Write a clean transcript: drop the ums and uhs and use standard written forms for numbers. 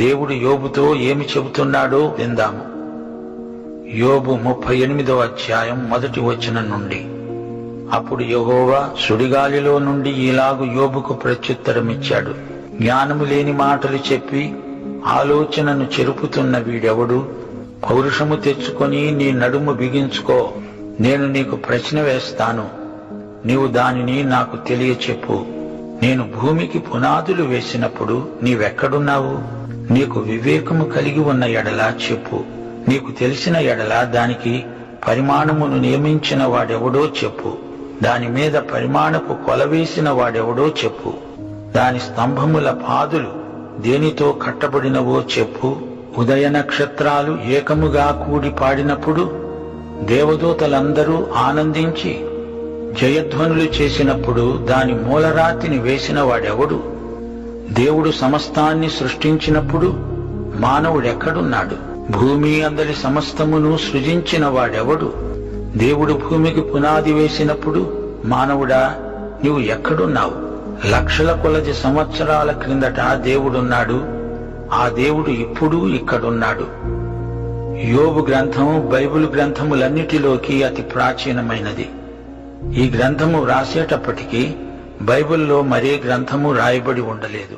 దేవుడు యోబుతో ఏమి చెబుతున్నాడో విందాము. యోబు 38వ అధ్యాయం 1వ వచనం నుండి. అప్పుడు యెహోవా సుడిగాలిలో నుండి ఇలాగు యోబుకు ప్రత్యుత్తరమిచ్చాడు. జ్ఞానము లేని మాటలు చెప్పి ఆలోచనను చెరుపుతున్న వీడెవడు? పౌరుషము తెచ్చుకొని నీ నడుము బిగించుకో. నేను నీకు ప్రశ్న వేస్తాను, నీవు దానిని నాకు తెలియచెప్పు. నేను భూమికి పునాదులు వేసినప్పుడు నీవెక్కడున్నావు? నీకు వివేకము కలిగి ఉన్న ఎడల చెప్పు. నీకు తెలిసిన ఎడల దానికి పరిమాణమును నియమించిన వాడెవడో చెప్పు. దాని మీద పరిమాణపు కొలవేసిన వాడెవడో చెప్పు. దాని స్తంభముల పాదులు దేనితో కట్టబడినవో చెప్పు. ఉదయ నక్షత్రాలు ఏకముగా కూడి పాడినప్పుడు దేవదూతలందరూ ఆనందించి జయధ్వనులు చేసినప్పుడు దాని మూలరాతిని వేసిన వాడెవడు? దేవుడు సమస్తాన్ని సృష్టించినప్పుడు మానవుడెక్కడున్నాడు? భూమి అందరి సమస్తమును సృజించిన వాడెవడు? దేవుడు భూమికి పునాది వేసినప్పుడు మానవుడా నీవు ఎక్కడున్నావు? లక్షల కొలది సంవత్సరాల క్రిందట దేవుడున్నాడు. ఆ దేవుడు ఇప్పుడు ఇక్కడున్నాడు. యోబు గ్రంథం బైబిల్ గ్రంథములన్నిటిలోకి అతి ప్రాచీనమైనది. ఈ గ్రంథము రాసేటప్పటికీ బైబిల్లో మరే గ్రంథము రాయబడి ఉండలేదు.